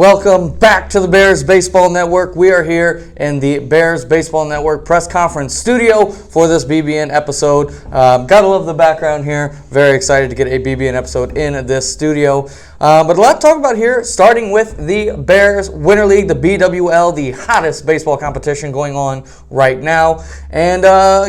Welcome back to the Bears Baseball Network. We are here in the Bears Baseball Network press conference studio for this BBN episode. Gotta love the background here. Very excited to get a BBN episode in this studio. But a lot to talk about here, starting with the Bears Winter League, the BWL, the hottest baseball competition going on right now. And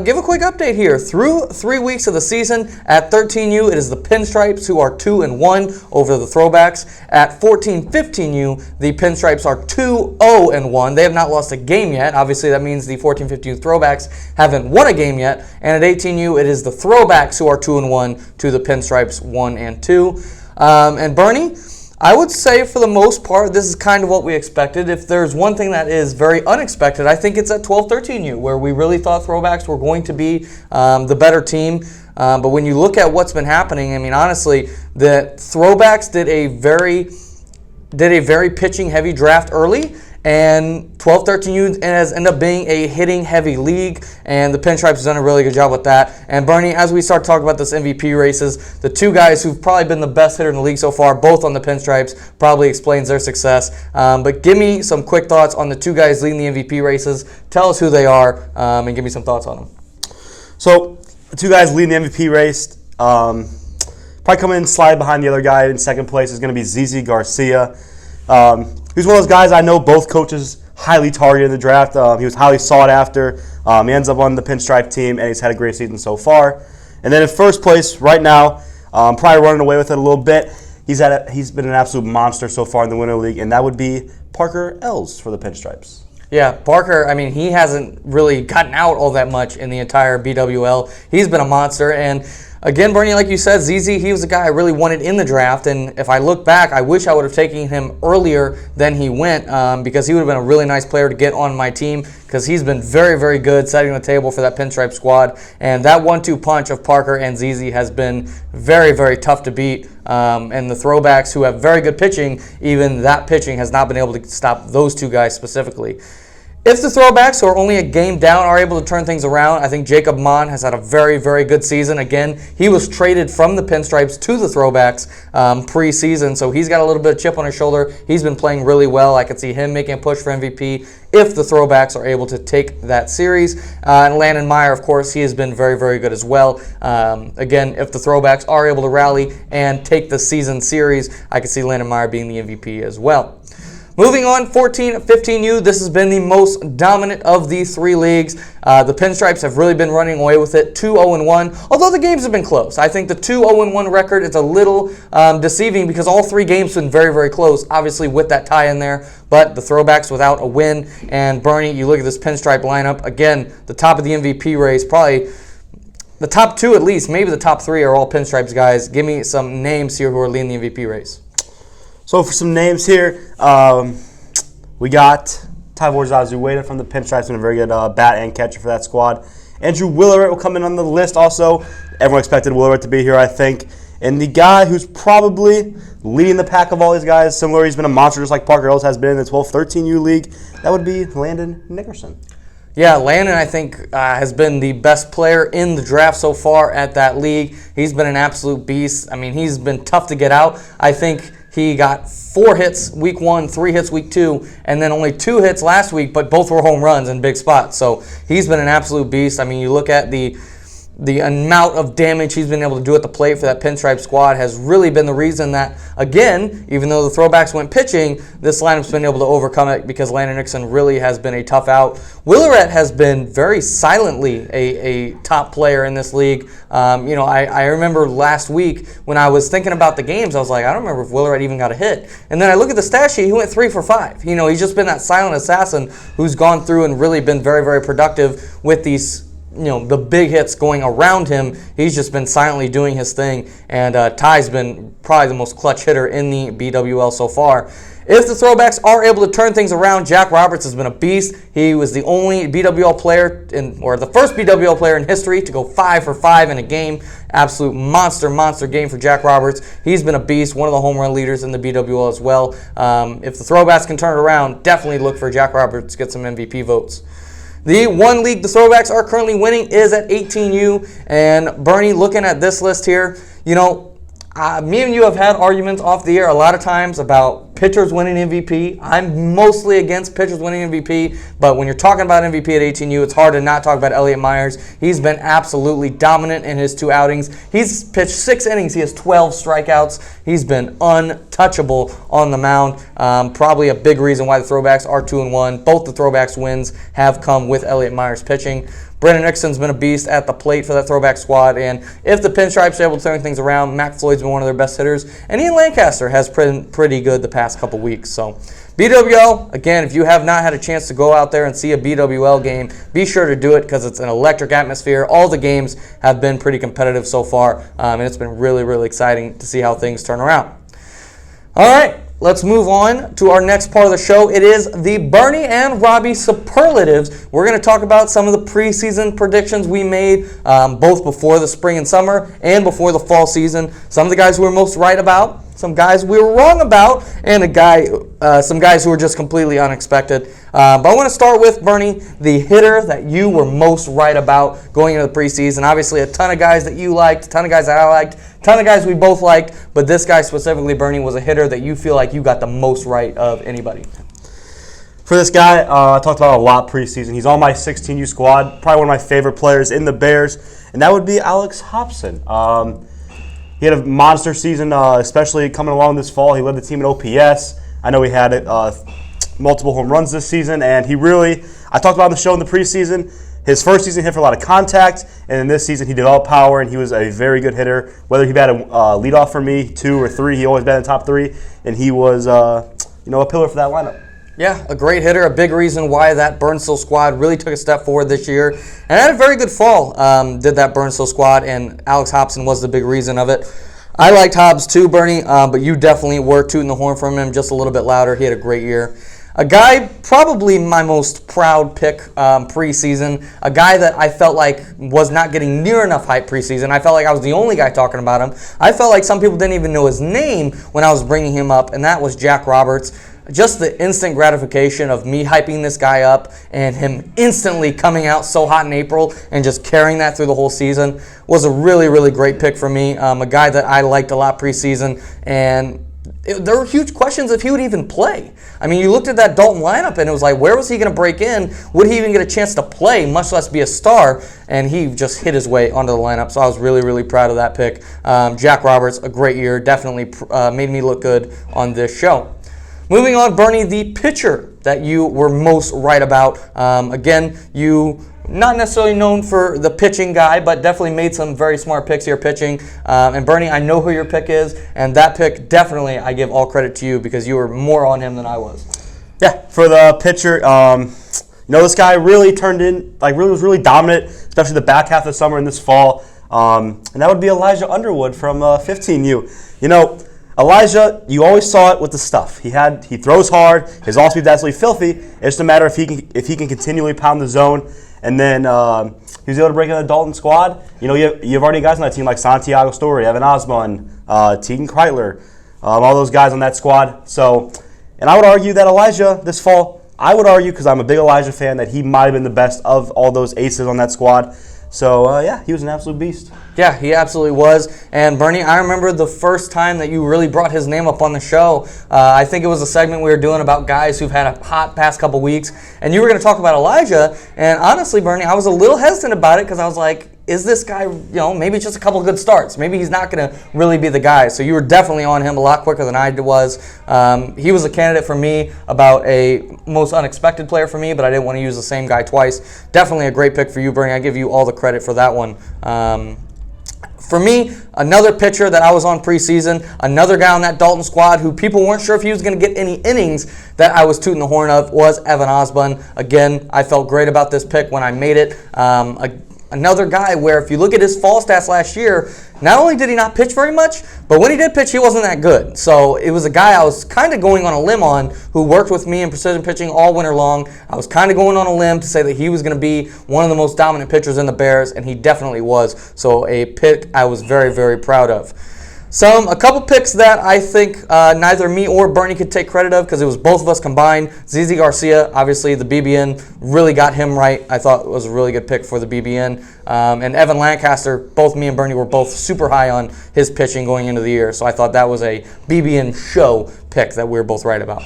give a quick update here. Through 3 weeks of the season, at 13U, it is the Pinstripes who are 2-1 over the Throwbacks. At 14-15U, the Pinstripes are 2-0-1. They have not lost a game yet. Obviously, that means the 14-15U Throwbacks haven't won a game yet. And at 18U, it is the Throwbacks who are 2-1 to the Pinstripes 1-2. And Birny, I would say for the most part, this is kind of what we expected. If there's one thing that is very unexpected, I think it's at 12-13U, where we really thought Throwbacks were going to be the better team. But when you look at what's been happening, I mean, honestly, the Throwbacks did a very pitching-heavy draft early, and 12-13U has ended up being a hitting-heavy league, and the Pinstripes has done a really good job with that. And Birny, as we start talking about this MVP races, the two guys who've probably been the best hitter in the league so far, both on the Pinstripes, probably explains their success. But give me some quick thoughts on the two guys leading the MVP races. Tell us who they are, and give me some thoughts on them. So, the two guys leading the MVP race, probably coming in slide behind the other guy in second place is going to be ZZ Garcia. He's one of those guys I know both coaches highly targeted in the draft. He was highly sought after. He ends up on the Pinstripe team, and he's had a great season so far. And then in first place right now, probably running away with it a little bit, he's been an absolute monster so far in the Winter League, and that would be Parker Els for the Pinstripes. Yeah, Parker, I mean, he hasn't really gotten out all that much in the entire BWL. He's been a monster, and again, Birny, like you said, ZZ, he was the guy I really wanted in the draft, and if I look back, I wish I would have taken him earlier than he went, because he would have been a really nice player to get on my team, because he's been very, very good setting the table for that Pinstripe squad, and that 1-2 punch of Parker and ZZ has been very, very tough to beat, and the Throwbacks, who have very good pitching, even that pitching has not been able to stop those two guys specifically. If the Throwbacks, who are only a game down, are able to turn things around, I think Jacob Mon has had a very, very good season. Again, he was traded from the Pinstripes to the Throwbacks preseason, so he's got a little bit of chip on his shoulder. He's been playing really well. I could see him making a push for MVP if the Throwbacks are able to take that series. And Landon Meyer, of course, he has been very, very good as well. Again, if the Throwbacks are able to rally and take the season series, I could see Landon Meyer being the MVP as well. Moving on, 14-15U, this has been the most dominant of the three leagues. The Pinstripes have really been running away with it, 2-0-1, although the games have been close. I think the 2-0-1 record is a little deceiving because all three games have been very, very close, obviously with that tie in there, but the Throwbacks without a win. And Birny, you look at this Pinstripe lineup, again, the top of the MVP race, probably the top two at least, maybe the top three are all Pinstripes guys. Give me some names here who are leading the MVP race. So for some names here, we got Tyvor Zazueta from the Pinstripes, been a very good bat and catcher for that squad. Andrew Willeret will come in on the list also. Everyone expected Willeret to be here, I think. And the guy who's probably leading the pack of all these guys, similar, he's been a monster just like Parker Els has been in the 12-13U league, that would be Landon Nickerson. Yeah, Landon, I think, has been the best player in the draft so far at that league. He's been an absolute beast. I mean, he's been tough to get out. I think he got 4 hits week 1, 3 hits week 2, and then only 2 hits last week, but both were home runs in big spots. So he's been an absolute beast. I mean, you look at the amount of damage he's been able to do at the plate for that Pinstripe squad has really been the reason that, again, even though the Throwbacks went pitching, this lineup's been able to overcome it because Landon Nickerson really has been a tough out. Willeret has been very silently a top player in this league. I remember last week when I was thinking about the games, I was like, I don't remember if Willeret even got a hit. And then I look at the stat sheet, he went 3 for 5. He's just been that silent assassin who's gone through and really been very, very productive with these the big hits going around him. He's just been silently doing his thing, and Ty's been probably the most clutch hitter in the BWL so far. If the Throwbacks are able to turn things around, Jack Roberts has been a beast. He was the only BWL player, or the first BWL player in history to go 5 for 5 in a game. Absolute monster game for Jack Roberts. He's been a beast, one of the home run leaders in the BWL as well. If the Throwbacks can turn it around, definitely look for Jack Roberts to get some MVP votes. The one league the Throwbacks are currently winning is at 18U. And Birny, looking at this list here, Me and you have had arguments off the air a lot of times about pitchers winning MVP. I'm mostly against pitchers winning MVP, but when you're talking about MVP at 18U, it's hard to not talk about Elliot Myers. He's been absolutely dominant in his 2 outings. He's pitched 6 innings. He has 12 strikeouts. He's been untouchable on the mound. Probably a big reason why the Throwbacks are 2-1. Both the Throwbacks wins have come with Elliot Myers pitching. Brandon Nixon's been a beast at the plate for that Throwback squad, and if the Pinstripes are able to turn things around, Mac Floyd's been one of their best hitters, and Ian Lancaster has been pretty good the past couple weeks. So BWL, again, if you have not had a chance to go out there and see a BWL game, be sure to do it because it's an electric atmosphere. All the games have been pretty competitive so far, and it's been really, really exciting to see how things turn around. All right. Let's move on to our next part of the show. It is the Birny and Robby Superlatives. We're going to talk about some of the preseason predictions we made, both before the spring and summer and before the fall season. Some of the guys we were most right about, some guys we were wrong about, and some guys who were just completely unexpected. But I want to start with, Birny, the hitter that you were most right about going into the preseason. Obviously, a ton of guys that you liked, a ton of guys that I liked, a ton of guys we both liked, but this guy specifically, Birny, was a hitter that you feel like you got the most right of anybody. For this guy, I talked about a lot preseason. He's on my 16U squad, probably one of my favorite players in the Bears, and that would be Alex Hobson. He had a monster season, especially coming along this fall. He led the team in OPS. I know he had multiple home runs this season, and I talked about on the show in the preseason, his first season he hit for a lot of contact, and in this season he developed power, and he was a very good hitter. Whether he batted leadoff for me, 2 or 3, he always batted in the top 3, and he was a pillar for that lineup. Yeah, a great hitter, a big reason why that Burnsville squad really took a step forward this year. And had a very good fall, did that Burnsville squad, and Alex Hobson was the big reason of it. I liked Hobbs too, Birny, but you definitely were tooting the horn from him just a little bit louder. He had a great year. A guy, probably my most proud pick preseason, a guy that I felt like was not getting near enough hype preseason. I felt like I was the only guy talking about him. I felt like some people didn't even know his name when I was bringing him up, and that was Jack Roberts. Just the instant gratification of me hyping this guy up and him instantly coming out so hot in April and just carrying that through the whole season was a really, really great pick for me. A guy that I liked a lot preseason, and there were huge questions if he would even play. I mean, you looked at that Dalton lineup and it was like, where was he going to break in? Would he even get a chance to play, much less be a star? And he just hit his way onto the lineup, so I was really, really proud of that pick. Jack Roberts, a great year, definitely made me look good on this show. Moving on, Birny, the pitcher that you were most right about. Again, you not necessarily known for the pitching guy, but definitely made some very smart picks here pitching. And Birny, I know who your pick is, and that pick definitely I give all credit to you because you were more on him than I was. Yeah, for the pitcher, this guy really turned in, was really dominant, especially the back half of the summer and this fall. And that would be Elijah Underwood from 15U. Elijah, you always saw it with the stuff. He throws hard. His off speed is absolutely filthy. It's just a matter if he can continually pound the zone. And then he was able to break in the Dalton squad. You have already guys on that team like Santiago Story, Evan Osborne, Tegan Kreitler, all those guys on that squad. So, and I would argue that Elijah this fall, because I'm a big Elijah fan, that he might have been the best of all those aces on that squad. So, he was an absolute beast. Yeah, he absolutely was. And, Birny, I remember the first time that you really brought his name up on the show. I think it was a segment we were doing about guys who've had a hot past couple weeks. And you were going to talk about Elijah. And, honestly, Birny, I was a little hesitant about it because I was like, is this guy, maybe just a couple of good starts. Maybe he's not going to really be the guy. So you were definitely on him a lot quicker than I was. He was a candidate for me about a most unexpected player for me, but I didn't want to use the same guy twice. Definitely a great pick for you, Birny. I give you all the credit for that one. For me, another pitcher that I was on preseason, another guy on that Dalton squad who people weren't sure if he was going to get any innings that I was tooting the horn of was Evan Osborne. Again, I felt great about this pick when I made it. Another guy where if you look at his fall stats last year, not only did he not pitch very much, but when he did pitch, he wasn't that good. So it was a guy I was kind of going on a limb on who worked with me in precision pitching all winter long. I was kind of going on a limb to say that he was going to be one of the most dominant pitchers in the Bears, and he definitely was. So a pick I was very, very proud of. A couple picks that I think neither me or Birny could take credit of because it was both of us combined. ZZ Garcia, obviously the BBN, really got him right. I thought it was a really good pick for the BBN. And Evan Lancaster, both me and Birny were both super high on his pitching going into the year. So I thought that was a BBN show pick that we were both right about.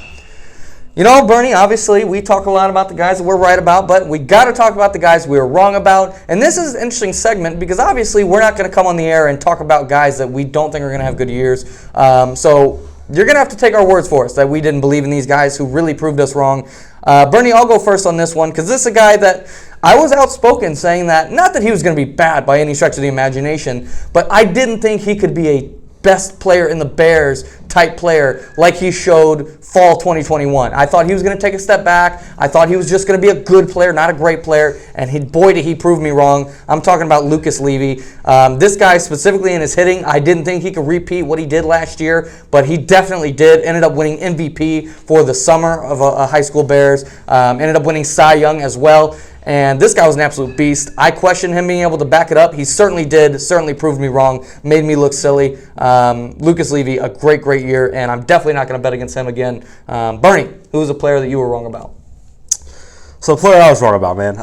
You know, Birny, obviously, we talk a lot about the guys that we're right about, but we got to talk about the guys we were wrong about. And this is an interesting segment because obviously we're not going to come on the air and talk about guys that we don't think are going to have good years. So you're going to have to take our words for us that we didn't believe in these guys who really proved us wrong. Birny, I'll go first on this one because this is a guy that I was outspoken saying that, not that he was going to be bad by any stretch of the imagination, but I didn't think he could be a best player in the Bears type player like he showed fall 2021. I thought he was going to take a step back. I thought he was just going to be a good player, not a great player, and boy did he prove me wrong. I'm talking about Lucas Levy. This guy specifically in his hitting, I didn't think he could repeat what he did last year, but he definitely did. Ended up winning MVP for the summer of a high school Bears. Ended up winning Cy Young as well. And this guy was an absolute beast. I questioned him being able to back it up. He certainly did. Certainly proved me wrong. Made me look silly. Lucas Levy, a great, great year. And I'm definitely not going to bet against him again. Birny, who was a player that you were wrong about? So the player I was wrong about, man.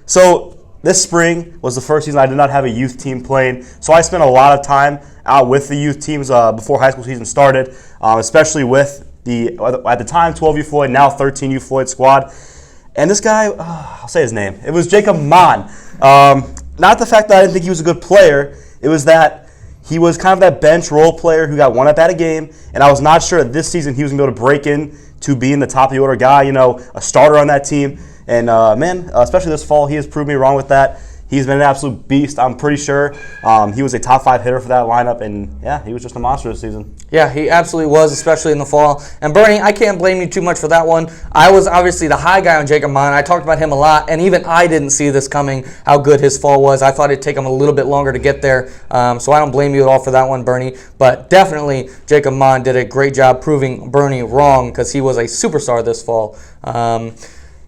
So this spring was the first season I did not have a youth team playing. So I spent a lot of time out with the youth teams before high school season started, especially with the, at the time, 12U Floyd, now 13U Floyd squad. And this guy, I'll say his name. It was Jacob Mon. Not the fact that I didn't think he was a good player. It was that he was kind of that bench role player who got one up at a game. And I was not sure that this season he was going to be able to break in to being the top of the order guy, a starter on that team. And, man, especially this fall, he has proved me wrong with that. He's been an absolute beast, I'm pretty sure. He was a top 5 hitter for that lineup, and, yeah, he was just a monster this season. Yeah, he absolutely was, especially in the fall. And, Birny, I can't blame you too much for that one. I was obviously the high guy on Jacob Mon. I talked about him a lot, and even I didn't see this coming, how good his fall was. I thought it'd take him a little bit longer to get there, so I don't blame you at all for that one, Birny. But definitely, Jacob Mon did a great job proving Birny wrong because he was a superstar this fall.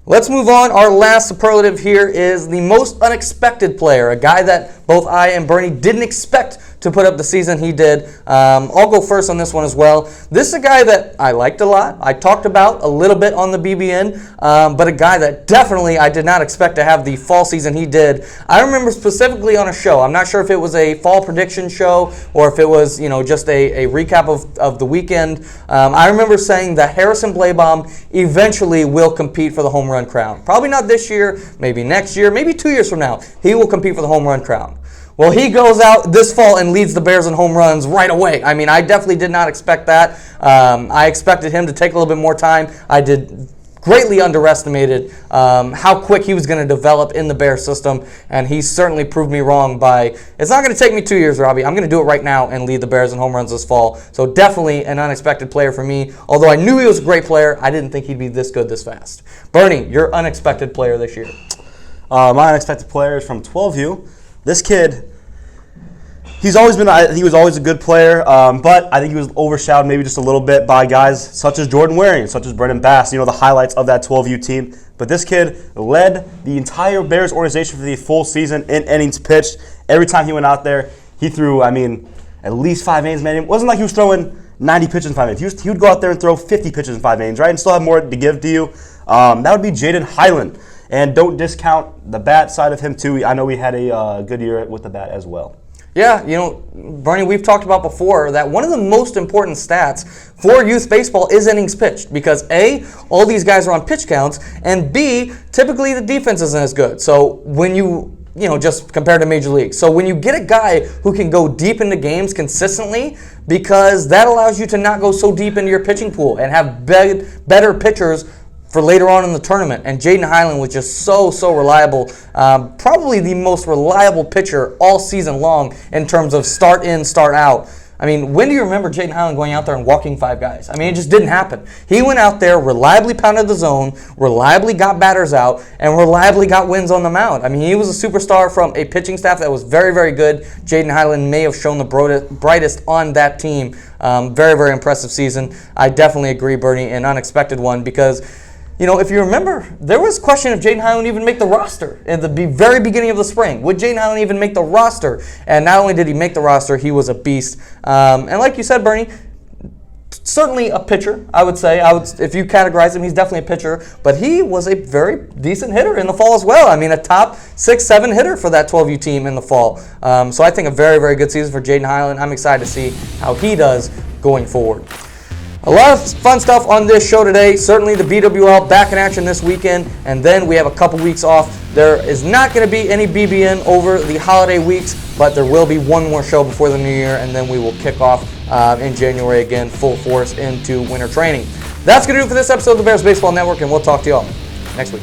Let's move on. Our last superlative here is the most unexpected player, a guy that both I and Birny didn't expect to put up the season he did. I'll go first on this one as well. This is a guy that I liked a lot. I talked about a little bit on the BBN, but a guy that definitely I did not expect to have the fall season he did. I remember specifically on a show. I'm not sure if it was a fall prediction show or if it was, just a recap of the weekend. I remember saying that Harrison Blaybaum eventually will compete for the home run crown. Probably not this year, maybe next year, maybe 2 years from now. He will compete for the home run crown. Well, he goes out this fall and leads the Bears in home runs right away. I mean, I definitely did not expect that. I expected him to take a little bit more time. I did greatly underestimated how quick he was going to develop in the Bears system, and he certainly proved me wrong by, it's not going to take me 2 years, Robby. I'm going to do it right now and lead the Bears in home runs this fall. So definitely an unexpected player for me. Although I knew he was a great player, I didn't think he'd be this good this fast. Birny, your unexpected player this year. My unexpected player is from 12U. This kid, he was always a good player, but I think he was overshadowed maybe just a little bit by guys such as Jordan Waring, such as Brendan Bass, the highlights of that 12U team. But this kid led the entire Bears organization for the full season in innings pitched. Every time he went out there, he threw, at least 5 innings, man. It wasn't like he was throwing 90 pitches in 5 innings. He would go out there and throw 50 pitches in 5 innings, right, and still have more to give to you. That would be Jaden Highland. And don't discount the bat side of him, too. I know we had a good year with the bat as well. Yeah, Birny, we've talked about before that one of the most important stats for youth baseball is innings pitched because A, all these guys are on pitch counts, and B, typically the defense isn't as good. So when just compared to Major League. So when you get a guy who can go deep into games consistently, because that allows you to not go so deep into your pitching pool and have better pitchers for later on in the tournament. And Jaden Highland was just so reliable. Probably the most reliable pitcher all season long in terms of start in, start out. When do you remember Jaden Highland going out there and walking 5 guys? It just didn't happen. He went out there, reliably pounded the zone, reliably got batters out, and reliably got wins on the mound. He was a superstar from a pitching staff that was very, very good. Jaden Highland may have shown the brightest on that team. Very, very impressive season. I definitely agree, Birny, an unexpected one because if you remember, there was question if Jaden Highland even make the roster at the very beginning of the spring. Would Jaden Highland even make the roster? And not only did he make the roster, he was a beast. And like you said, Birny, certainly a pitcher, I would say. If you categorize him, he's definitely a pitcher. But he was a very decent hitter in the fall as well. I mean, a top 6-7 hitter for that 12U team in the fall. So I think a very, very good season for Jaden Highland. I'm excited to see how he does going forward. A lot of fun stuff on this show today. Certainly the BWL back in action this weekend, and then we have a couple weeks off. There is not going to be any BBN over the holiday weeks, but there will be one more show before the new year, and then we will kick off in January again, full force into winter training. That's going to do it for this episode of the Bears Baseball Network, and we'll talk to you all next week.